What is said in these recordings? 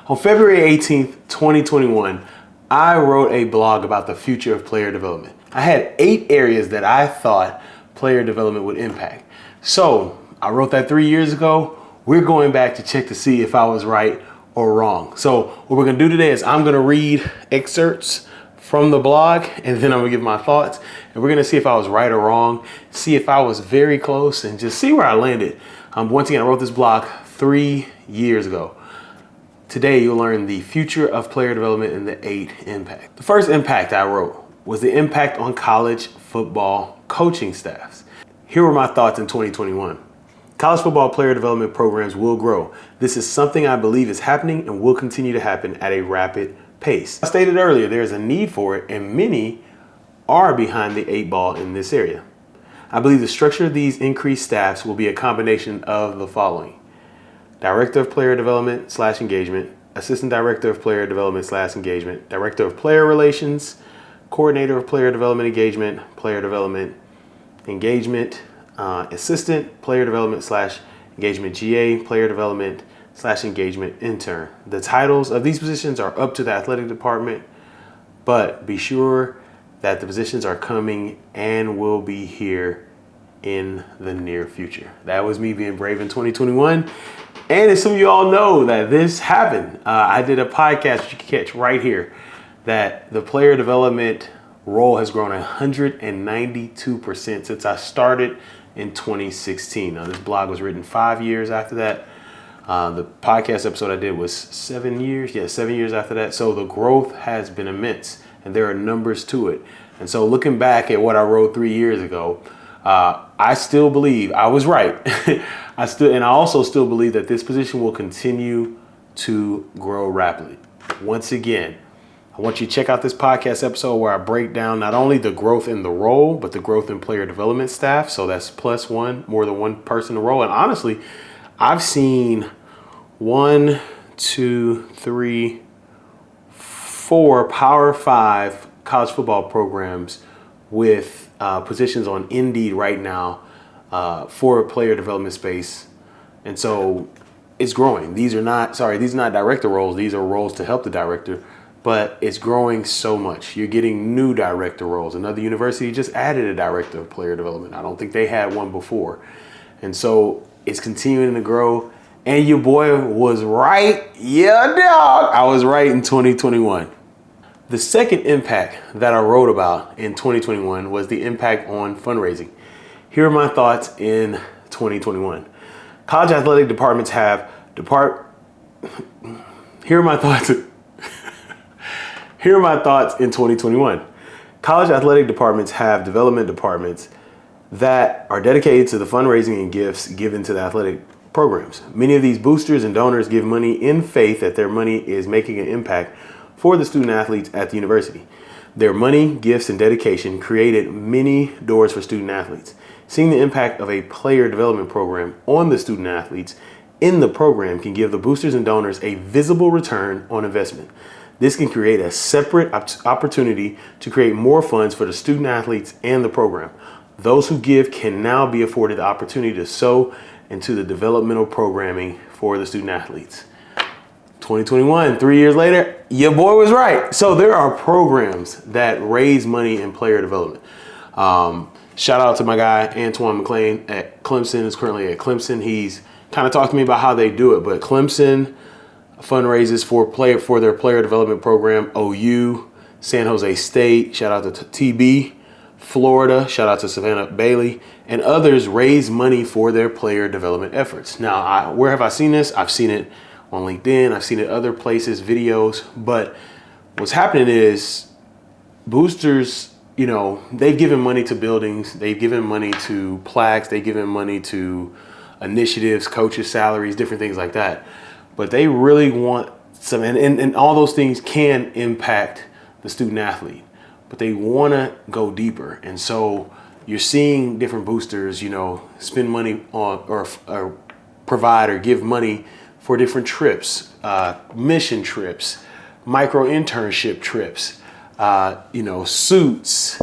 On February 18th, 2021, I wrote a blog about the future of player development. I had 8 areas that I thought player development would impact. So I wrote that 3 years ago. We're going back to check to see if I was right or wrong. So what we're gonna do today is I'm gonna read excerpts from the blog, and then I'm gonna give my thoughts, and we're gonna see if I was right or wrong, see if I was very close, and just see where I landed. Once again, I wrote this blog 3 years ago. Today, you'll learn the future of player development and the 8 impact. The first impact I wrote was the impact on college football coaching staffs. Here were my thoughts in 2021. College football player development programs will grow. This is something I believe is happening and will continue to happen at a rapid pace. I stated earlier, there is a need for it, and many are behind the 8 ball in this area. I believe the structure of these increased staffs will be a combination of the following: Director of Player Development / Engagement, Assistant Director of Player Development / Engagement, Director of Player Relations, Coordinator of Player Development Engagement, Player Development Engagement, Assistant Player Development / Engagement GA, Player Development / Engagement Intern. The titles of these positions are up to the athletic department, but be sure that the positions are coming and will be here in the near future. That was me being brave in 2021. And as some of you all know that this happened, I did a podcast which you can catch right here, that the player development role has grown 192% since I started in 2016. Now, this blog was written 5 years after that. The podcast episode I did was 7 years. Yeah, 7 years after that. So the growth has been immense, and there are numbers to it. And so looking back at what I wrote 3 years ago, I still believe I was right. I also still believe that this position will continue to grow rapidly. Once again, I want you to check out this podcast episode where I break down not only the growth in the role, but the growth in player development staff. So that's +1, more than one person in the role. And honestly, I've seen 1, 2, 3, 4 Power 5 college football programs with positions on Indeed right now for a player development space. And so it's growing. These are not director roles. These are roles to help the director, but it's growing so much. You're getting new director roles. Another university just added a director of player development. I don't think they had one before. And so it's continuing to grow. And your boy was right. Yeah, dog. I was right in 2021. The second impact that I wrote about in 2021 was the impact on fundraising. Here are my thoughts in 2021. College athletic departments have Here are my thoughts. Here are my thoughts in 2021. College athletic departments have development departments that are dedicated to the fundraising and gifts given to the athletic programs. Many of these boosters and donors give money in faith that their money is making an impact for the student athletes at the university. Their money, gifts, and dedication created many doors for student athletes. Seeing the impact of a player development program on the student athletes in the program can give the boosters and donors a visible return on investment. This can create a separate opportunity to create more funds for the student athletes and the program. Those who give can now be afforded the opportunity to sow into the developmental programming for the student athletes. 2021, 3 years later, your boy was right. So there are programs that raise money in player development. Shout out to my guy, Antoine McLean at Clemson, is currently at Clemson. He's kind of talked to me about how they do it, but Clemson fundraises for their player development program. OU, San Jose State, shout out to TB, Florida, shout out to Savannah Bailey, and others raise money for their player development efforts. Now, where have I seen this? I've seen it on LinkedIn. I've seen it other places, videos. But what's happening is boosters, they've given money to buildings. They've given money to plaques. They've given money to initiatives, coaches' salaries, different things like that. But they really want some, and all those things can impact the student athlete, but they want to go deeper. And so you're seeing different boosters, spend money on or provide or give money for different trips, mission trips, micro internship trips, suits,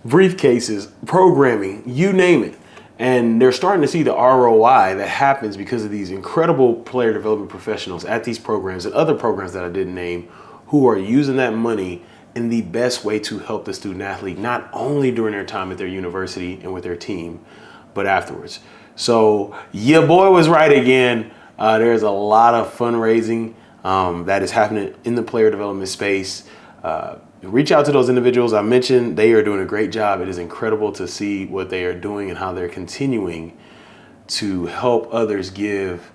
briefcases, programming, you name it. And they're starting to see the ROI that happens because of these incredible player development professionals at these programs and other programs that I didn't name, who are using that money in the best way to help the student athlete, not only during their time at their university and with their team, but afterwards. So your boy was right again. There's a lot of fundraising that is happening in the player development space. Reach out to those individuals I mentioned. They are doing a great job. It is incredible to see what they are doing and how they're continuing to help others give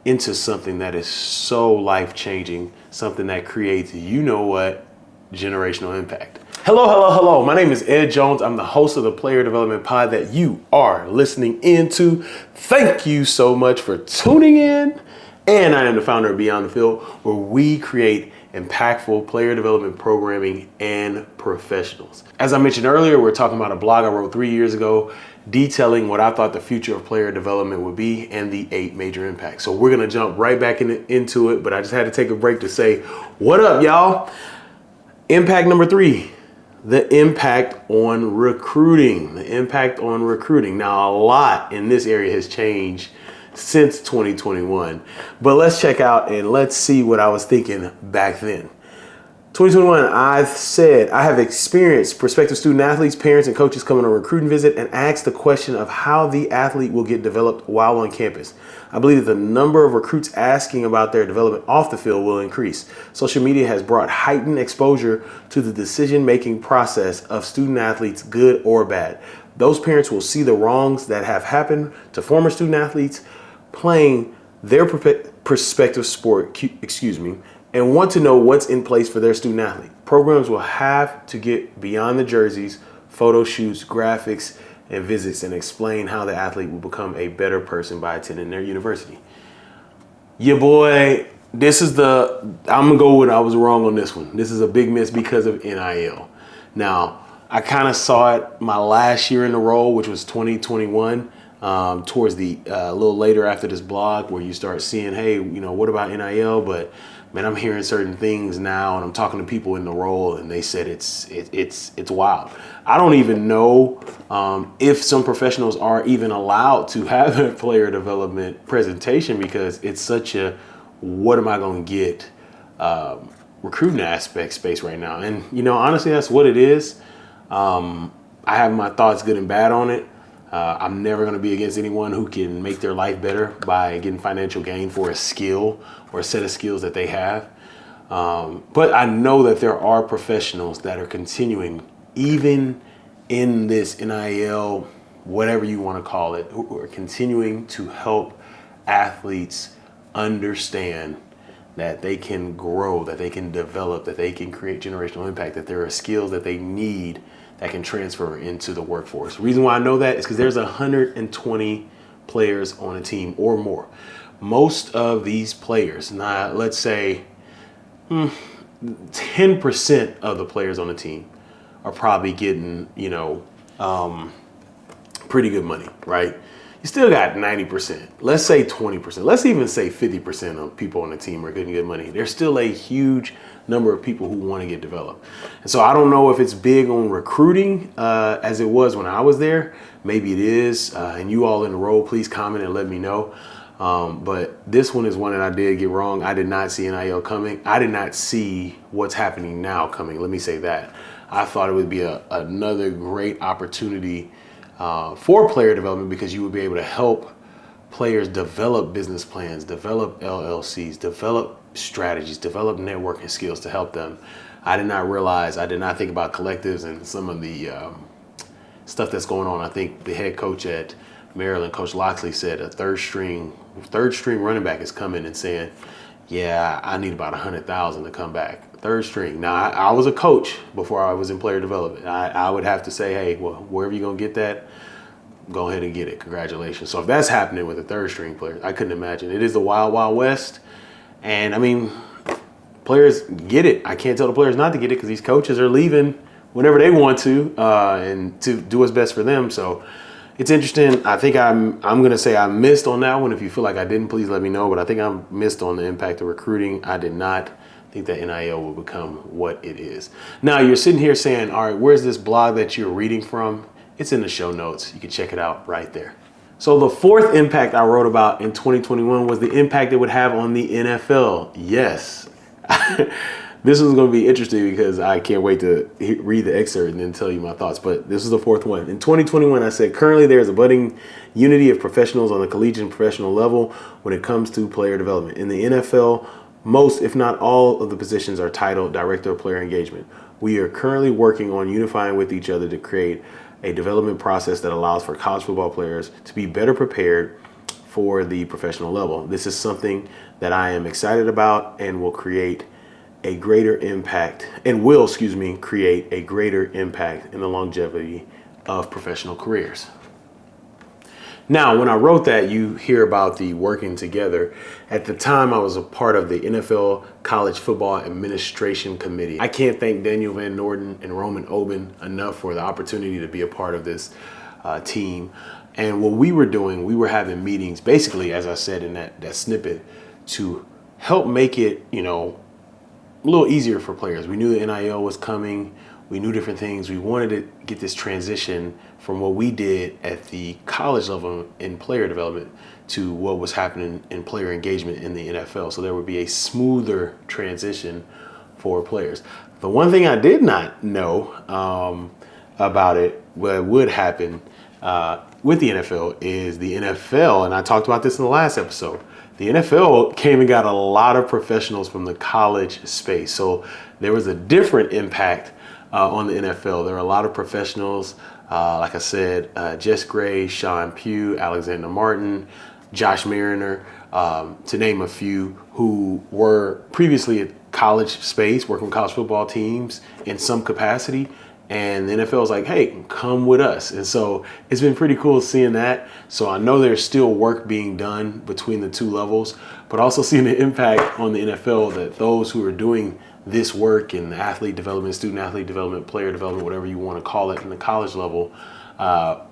into something that is so life-changing, something that creates, you know what, generational impact. Hello, hello, hello. My name is Ed Jones. I'm the host of the Player Development Pod that you are listening into. Thank you so much for tuning in. And I am the founder of Beyond the Field, where we create impactful player development programming and professionals. As I mentioned earlier, we're talking about a blog I wrote 3 years ago detailing what I thought the future of player development would be and the 8 major impacts. So we're going to jump right back into it, but I just had to take a break to say, what up, y'all? Impact number 3, the impact on recruiting. The impact on recruiting. Now, a lot in this area has changed since 2021, but let's check out and let's see what I was thinking back then. 2021, I said I have experienced prospective student athletes, parents, and coaches come on a recruiting visit and ask the question of how the athlete will get developed while on campus. I believe that the number of recruits asking about their development off the field will increase. Social media has brought heightened exposure to the decision-making process of student athletes, good or bad. Those parents will see the wrongs that have happened to former student athletes playing their prospective sport, and want to know what's in place for their student athlete. Programs will have to get beyond the jerseys, photo shoots, graphics, and visits and explain how the athlete will become a better person by attending their university. Your boy, I'm gonna go with I was wrong on this one. This is a big miss because of NIL. Now, I kind of saw it my last year in the role, which was 2021. Towards the a little later after this blog, where you start seeing, hey, what about NIL? But man, I'm hearing certain things now, and I'm talking to people in the role, and they said it's wild. I don't even know if some professionals are even allowed to have a player development presentation, because it's such a what am I going to get recruiting aspect space right now. And honestly, that's what it is. I have my thoughts, good and bad, on it. I'm never going to be against anyone who can make their life better by getting financial gain for a skill or a set of skills that they have. But I know that there are professionals that are continuing, even in this NIL, whatever you want to call it, who are continuing to help athletes understand that they can grow, that they can develop, that they can create generational impact, that there are skills that they need that can transfer into the workforce. The reason why I know that is because there's 120 players on a team or more. Most of these players, now let's say 10% of the players on the team are probably getting, pretty good money, right? You still got 90%. Let's say 20%. Let's even say 50% of people on the team are getting good money. There's still a huge number of people who want to get developed. And so I don't know if it's big on recruiting as it was when I was there. Maybe it is. And you all in the role, please comment and let me know. But this one is one that I did get wrong. I did not see NIL coming. I did not see what's happening now coming. Let me say that. I thought it would be another great opportunity for player development, because you would be able to help players develop business plans, develop LLCs, develop strategies, develop networking skills to help them. I did not think about collectives and some of the stuff that's going on. I think the head coach at Maryland, Coach Loxley, said a third string running back is coming and saying, yeah, I need about 100,000 to come back. Third string. Now, I was a coach before I was in player development. I would have to say, hey, well, wherever you're going to get that, go ahead and get it. Congratulations. So if that's happening with a third string player, I couldn't imagine. It is the wild, wild west. And I mean, players get it. I can't tell the players not to get it, because these coaches are leaving whenever they want to and to do what's best for them. So it's interesting. I think I'm going to say I missed on that one. If you feel like I didn't, please let me know. But I think I missed on the impact of recruiting. I did not think that NIL will become what it is. Now, you're sitting here saying, all right, where's this blog that you're reading from? It's in the show notes. You can check it out right there. So the fourth impact I wrote about in 2021 was the impact it would have on the NFL. Yes. This is going to be interesting because I can't wait to read the excerpt and then tell you my thoughts. But this is the fourth one. In 2021, I said, currently there is a budding unity of professionals on the collegiate and professional level when it comes to player development. In the NFL, most, if not all, of the positions are titled Director of Player Engagement. We are currently working on unifying with each other to create a development process that allows for college football players to be better prepared for the professional level. This is something that I am excited about and will create a greater impact create a greater impact in the longevity of professional careers. Now, when I wrote that, you hear about the working together. At the time, I was a part of the NFL College Football Administration Committee. I can't thank Daniel Van Norden and Roman Oben enough for the opportunity to be a part of this team. And what we were doing, we were having meetings, basically, as I said in that snippet, to help make it, a little easier for players. We knew the NIL was coming. We knew different things. We wanted to get this transition from what we did at the college level in player development to what was happening in player engagement in the NFL. So there would be a smoother transition for players. The one thing I did not know about it, what would happen with the NFL is the NFL, and I talked about this in the last episode, the NFL came and got a lot of professionals from the college space. So there was a different impact on the NFL. There are a lot of professionals, like I said, Jess Gray, Sean Pugh, Alexander Martin, Josh Mariner, to name a few, who were previously at college space, working with college football teams in some capacity. And the NFL is like, hey, come with us. And so it's been pretty cool seeing that. So I know there's still work being done between the two levels, but also seeing the impact on the NFL that those who are doing this work in athlete development, student athlete development, player development, whatever you want to call it in the college level,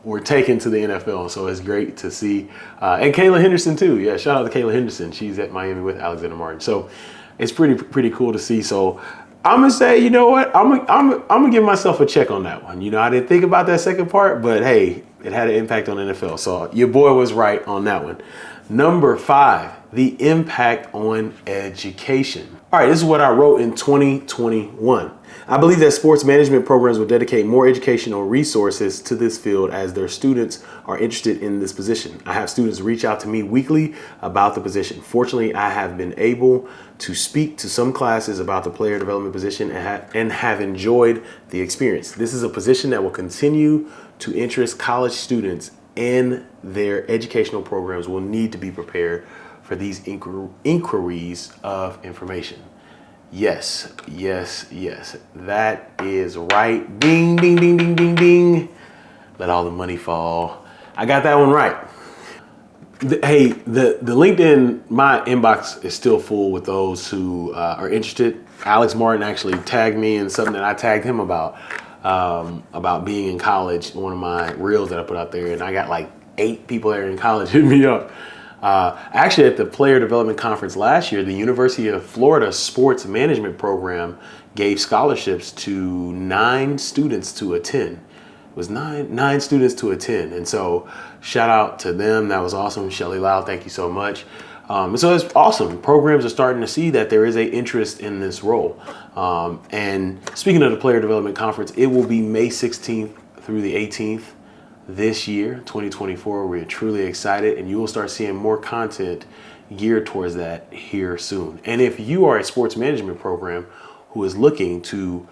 were taken to the NFL. So it's great to see. And Kayla Henderson too. Yeah, shout out to Kayla Henderson. She's at Miami with Alexander Martin. So it's pretty cool to see. So I'm gonna say, you know what? I'm gonna give myself a check on that one. I didn't think about that second part, but hey, it had an impact on NFL. So your boy was right on that one. Number 5, the impact on education. All right, this is what I wrote in 2021. I believe that sports management programs will dedicate more educational resources to this field as their students are interested in this position. I have students reach out to me weekly about the position. Fortunately, I have been able to speak to some classes about the player development position and have enjoyed the experience. This is a position that will continue to interest college students, and their educational programs will need to be prepared for these inquiries of information. Yes. That is right. Ding, ding, ding, ding, ding, ding. Let all the money fall. I got that one right. The LinkedIn, my inbox is still full with those who are interested. Alex Martin actually tagged me in something that I tagged him about being in college, one of my reels that I put out there, and I got like 8 people that are in college hit me up. Actually, at the Player Development Conference last year, the University of Florida Sports Management Program gave scholarships to 9 students to attend. It was nine students to attend. And so shout out to them. That was awesome. Shelly Lau, thank you so much. So it's awesome. Programs are starting to see that there is an interest in this role. And speaking of the Player Development Conference, it will be May 16th through the 18th. This year, 2024, we're truly excited, and you will start seeing more content geared towards that here soon. And if you are a sports management program who is looking to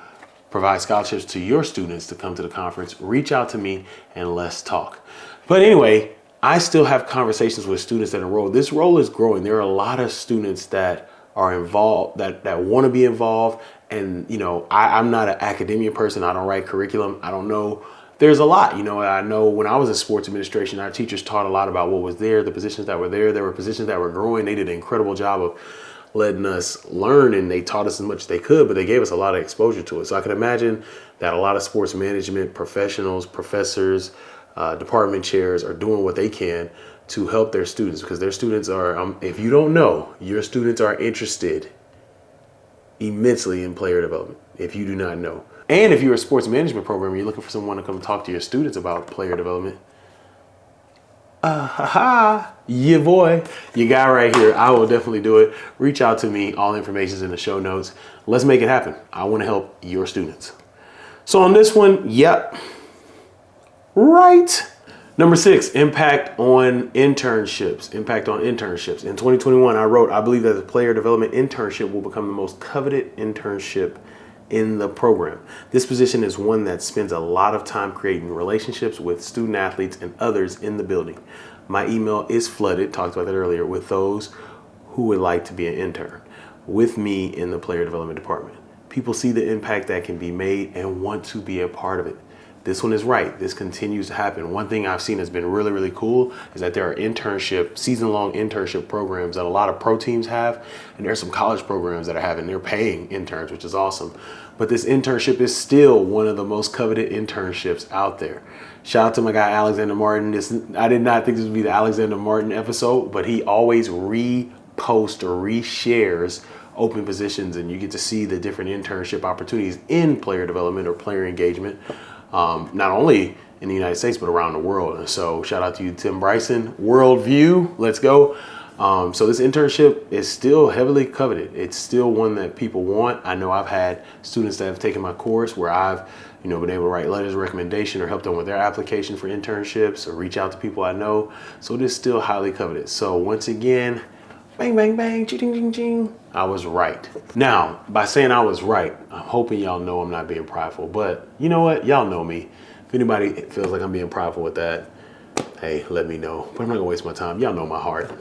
provide scholarships to your students to come to the conference, reach out to me and let's talk. But anyway, I still have conversations with students that enroll. This role is growing. There are a lot of students that are involved, that want to be involved. And, I'm not an academia person. I don't write curriculum. I don't know. There's a lot, I know when I was in sports administration, our teachers taught a lot about what was there, the positions that were there. There were positions that were growing. They did an incredible job of letting us learn, and they taught us as much as they could, but they gave us a lot of exposure to it. So I can imagine that a lot of sports management professionals, professors, department chairs are doing what they can to help their students, because their students are, if you don't know, your students are interested immensely in player development, if you do not know. And if you're a sports management program and you're looking for someone to come talk to your students about player development, Your boy, your guy right here. I will definitely do it. Reach out to me. All information is in the show notes. Let's make it happen. I want to help your students. So on this one, yep. Right. Number 6, impact on internships. Impact on internships. In 2021, I wrote, I believe that the player development internship will become the most coveted internship in the program. This position is one that spends a lot of time creating relationships with student athletes and others in the building. My email is flooded, talked about that earlier, with those who would like to be an intern with me in the player development department. People see the impact that can be made and want to be a part of it. This one is right. This continues to happen. One thing I've seen has been really, really cool is that there are season-long internship programs that a lot of pro teams have, and there's some college programs that are having, they're paying interns, which is awesome. But this internship is still one of the most coveted internships out there. Shout out to my guy, Alexander Martin. I did not think this would be the Alexander Martin episode, but he always reposts or reshares open positions, and you get to see the different internship opportunities in player development or player engagement. Not only in the United States, but around the world. And so shout out to you, Tim Bryson. Worldview, let's go. So this internship is still heavily coveted. It's still one that people want. I know I've had students that have taken my course where I've been able to write letters of recommendation or help them with their application for internships or reach out to people I know. So it is still highly coveted. So once again, bang, bang, bang, ching, ching, ching. I was right. Now, by saying I was right, I'm hoping y'all know I'm not being prideful, but you know what? Y'all know me. If anybody feels like I'm being prideful with that, hey, let me know. But I'm not gonna waste my time. Y'all know my heart.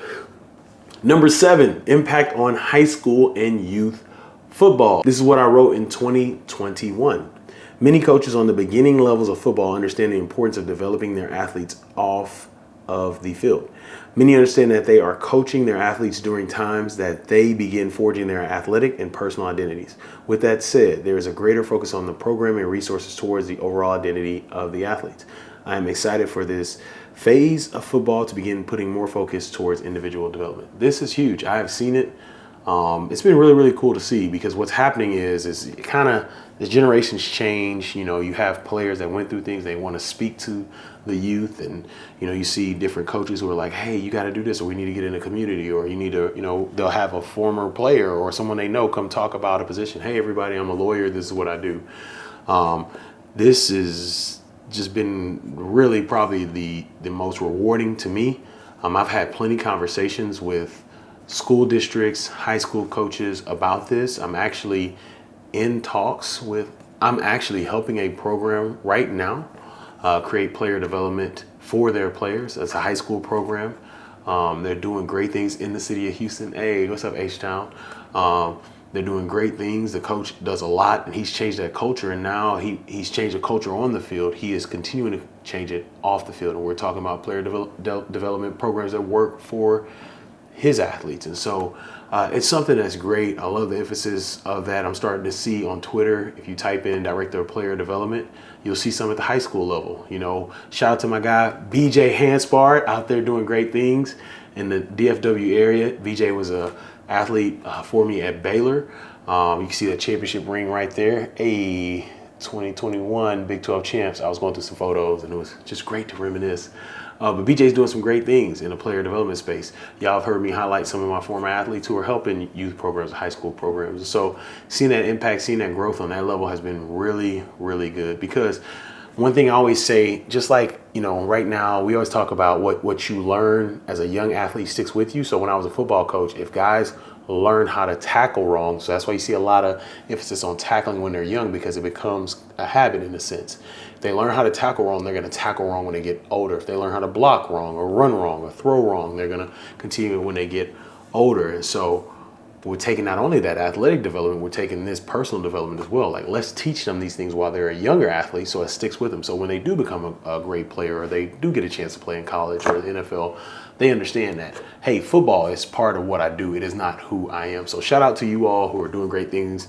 Number 7, impact on high school and youth football. This is what I wrote in 2021. Many coaches on the beginning levels of football understand the importance of developing their athletes off of the field. Many understand that they are coaching their athletes during times that they begin forging their athletic and personal identities. With that said, there is a greater focus on the programming and resources towards the overall identity of the athletes. I am excited for this phase of football to begin putting more focus towards individual development. This is huge. I have seen it. It's been really, really cool to see, because what's happening is kind of the generations change. You have players that went through things, they want to speak to the youth, and you see different coaches who are like, hey, you got to do this, or we need to get in a community, or you need to, they'll have a former player or someone they know come talk about a position. Hey, everybody, I'm a lawyer. This is what I do. This has just been really probably the most rewarding to me. I've had plenty of conversations with school districts, high school coaches about this. I'm actually helping a program right now create player development for their players. It's a high school program. They're doing great things in the city of Houston. Hey, what's up, H-Town? They're doing great things. The coach does a lot, and he's changed that culture. And now he's changed the culture on the field. He is continuing to change it off the field. And we're talking about player development programs that work for his athletes. And so it's something that's great. I love the emphasis of that. I'm starting to see on Twitter, if you type in director of player development, you'll see some at the high school level. Shout out to my guy, BJ Hanspard, out there doing great things in the DFW area. BJ was a athlete for me at Baylor. You can see that championship ring right there. 2021 Big 12 champs. I was going through some photos, and it was just great to reminisce. But BJ's doing some great things in the player development space. Y'all have heard me highlight some of my former athletes who are helping youth programs, high school programs. So seeing that impact, seeing that growth on that level has been really, really good. Because one thing I always say, just like, right now, we always talk about what you learn as a young athlete sticks with you. So when I was a football coach, if guys learn how to tackle wrong, so that's why you see a lot of emphasis on tackling when they're young, because it becomes a habit in a sense. If they learn how to tackle wrong, they're going to tackle wrong when they get older. If they learn how to block wrong or run wrong or throw wrong, they're going to continue when they get older. And so we're taking not only that athletic development, we're taking this personal development as well. Like, let's teach them these things while they're a younger athlete, so it sticks with them. So when they do become a great player, or they do get a chance to play in college or the NFL, they understand that, hey, football is part of what I do. It is not who I am. So shout out to you all who are doing great things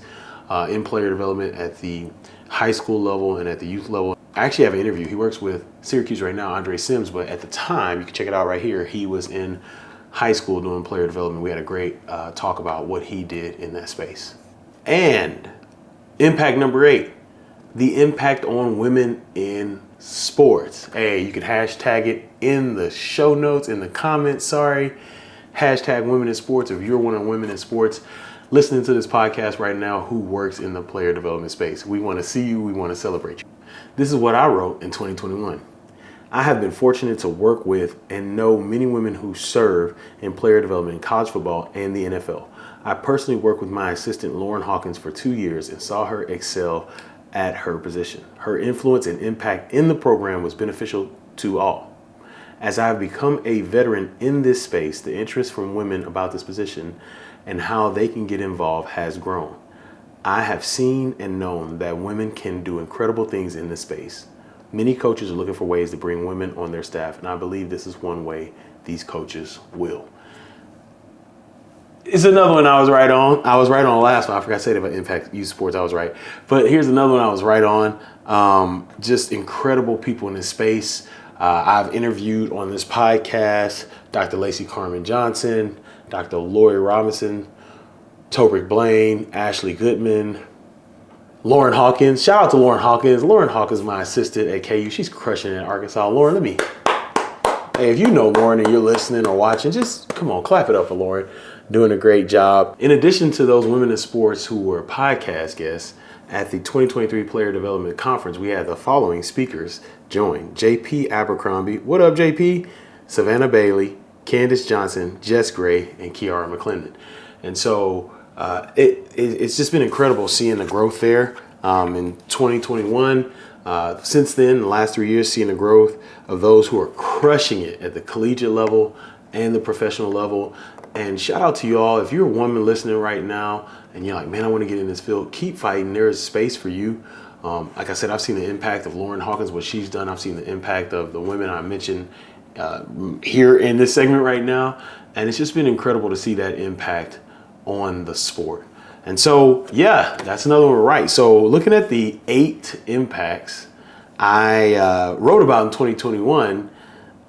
in player development at the high school level and at the youth level. I actually have an interview. He works with Syracuse right now, Andre Sims, but at the time, you can check it out right here, he was in high school doing player development. We had a great talk about what he did in that space. And impact number 8, the impact on women in sports. Hey, you can hashtag it in the show notes, in the comments, sorry. Hashtag women in sports if you're one of women in sports listening to this podcast right now who works in the player development space. We want to see you. We want to celebrate you. This is what I wrote in 2021. I have been fortunate to work with and know many women who serve in player development in college football and the NFL. I personally worked with my assistant Lauren Hawkins for 2 years and saw her excel at her position. Her influence and impact in the program was beneficial to all. As I have become a veteran in this space, the interest from women about this position and how they can get involved has grown. I have seen and known that women can do incredible things in this space. Many coaches are looking for ways to bring women on their staff, and I believe this is one way these coaches will. It's another one I was right on. I was right on last one. I forgot to say that about Impact Youth Sports. I was right. But here's another one I was right on. Just incredible people in this space. I've interviewed on this podcast Dr. Lacey Carmen Johnson, Dr. Lori Robinson, Tobrick Blaine, Ashley Goodman, Lauren Hawkins. Shout out to Lauren Hawkins. Lauren Hawkins is my assistant at KU. She's crushing it in Arkansas. Lauren, hey, if you know Lauren and you're listening or watching, just come on, clap it up for Lauren. Doing a great job. In addition to those women in sports who were podcast guests at the 2023 Player Development Conference, we had the following speakers join. JP Abercrombie. What up, JP? Savannah Bailey, Candace Johnson, Jess Gray, and Kiara McClendon. And so it's just been incredible seeing the growth there in 2021. Since then, the last 3 years, seeing the growth of those who are crushing it at the collegiate level and the professional level. And shout out to you all. If you're a woman listening right now and you're like, man, I want to get in this field, keep fighting. There is space for you. Like I said, I've seen the impact of Lauren Hawkins, what she's done. I've seen the impact of the women I mentioned here in this segment right now. And it's just been incredible to see that impact on the sport. And so, yeah, that's another one right. So looking at the 8 impacts I wrote about in 2021,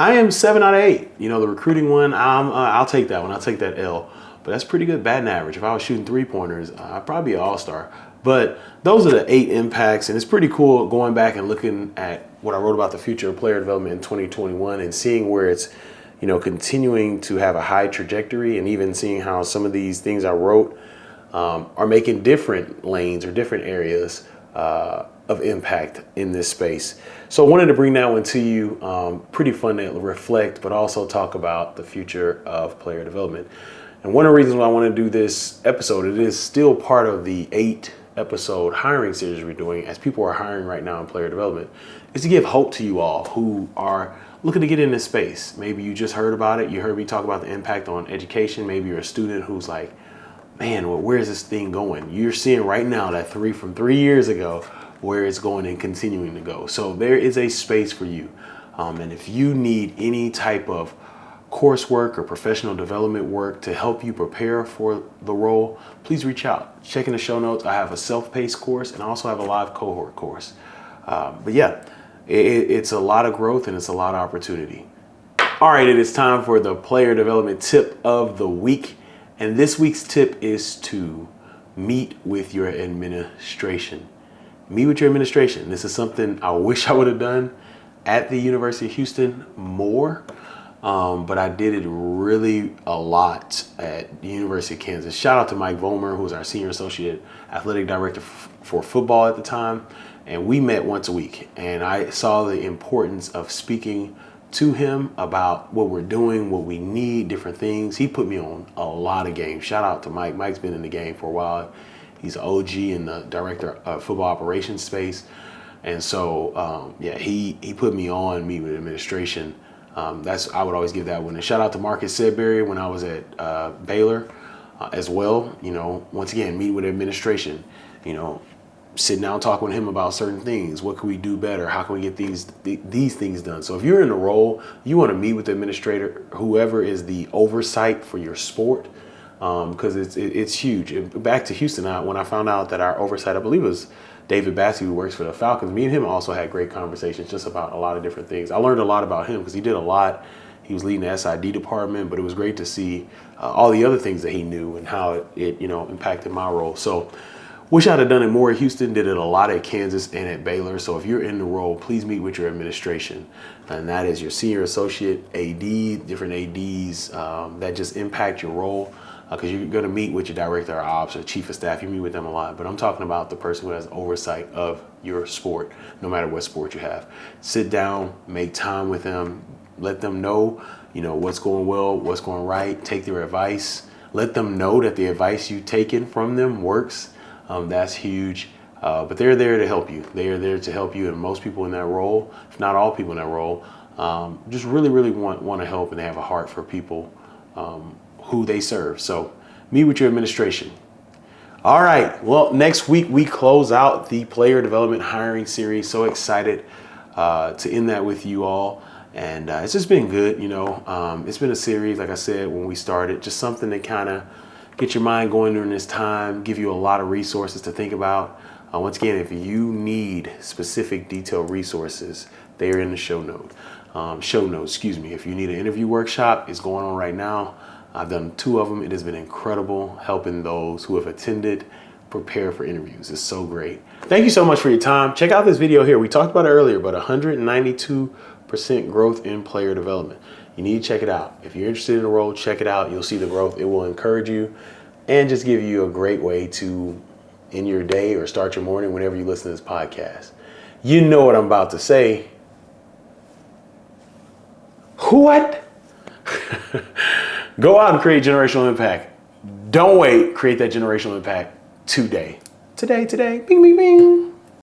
I am 7 out of 8. You know, the recruiting one, I'll take that one. I'll take that L. But that's pretty good batting average. If I was shooting 3-pointers, I'd probably be an all-star. But those are the 8 impacts. And it's pretty cool going back and looking at what I wrote about the future of player development in 2021 and seeing where it's, you know, continuing to have a high trajectory, and even seeing how some of these things I wrote are making different lanes or different areas of impact in this space. So I wanted to bring that one to you. Pretty fun to reflect, but also talk about the future of player development. And one of the reasons why I want to do this episode, it is still part of the 8-episode hiring series we're doing, as people are hiring right now in player development, is to give hope to you all who are looking to get in this space. Maybe you just heard about it. You heard me talk about the impact on education. Maybe you're a student who's like, man, well, where is this thing going? You're seeing right now that from 3 years ago, where it's going and continuing to go. So there is a space for you. And if you need any type of coursework or professional development work to help you prepare for the role, please reach out. Check in the show notes. I have a self-paced course and I also have a live cohort course. But yeah, it's a lot of growth and it's a lot of opportunity. All right, it is time for the player development tip of the week. And this week's tip is to meet with your administration. Meet with your administration. This is something I wish I would have done at the University of Houston more, but I did it really a lot at the University of Kansas. Shout out to Mike Vollmer, who was our senior associate athletic director for football at the time. And we met once a week, and I saw the importance of speaking to him about what we're doing, what we need, different things. He put me on a lot of games. Shout out to Mike. Mike's been in the game for a while. He's an OG in the director of football operations space. And so, he put me on meet with administration. I would always give that one. And shout out to Marcus Sedbury when I was at Baylor as well. You know, once again, meet with administration, you know, sitting down talking with him about certain things. What can we do better? How can we get these things done? So if you're in a role, you want to meet with the administrator, whoever is the oversight for your sport, because it's huge. Back to Houston, when I found out that our oversight, I believe it was David Bassey, who works for the Falcons, me and him also had great conversations just about a lot of different things. I learned a lot about him because he did a lot. He was leading the SID department, but it was great to see all the other things that he knew and how it impacted my role. So Wish I'd have done it more at Houston, did it a lot at Kansas and at Baylor. So if you're in the role, please meet with your administration. And that is your senior associate, AD, different ADs that just impact your role. Because you're going to meet with your director of ops or chief of staff. You meet with them a lot. But I'm talking about the person who has oversight of your sport, no matter what sport you have. Sit down, make time with them, let them know, what's going well, what's going right, take their advice. Let them know that the advice you've taken from them works. That's huge. But they're there to help you. They are there to help you. And most people in that role, if not all people in that role, just really, really want to help, and they have a heart for people who they serve. So meet with your administration. All right. Well, next week we close out the player development hiring series. So excited to end that with you all. And it's just been good. It's been a series, like I said, when we started, just something to kind of get your mind going during this time, give you a lot of resources to think about. Once again, if you need specific detailed resources, they are in the show notes. If you need an interview workshop, it's going on right now. I've done 2 of them. It has been incredible helping those who have attended prepare for interviews. It's so great. Thank you so much for your time. Check out this video here. We talked about it earlier, but 192% growth in player development. You need to check it out. If you're interested in the role, check it out. You'll see the growth. It will encourage you and just give you a great way to end your day or start your morning whenever you listen to this podcast. You know what I'm about to say. What? Go out and create generational impact. Don't wait. Create that generational impact today. Today. Bing, bing, bing.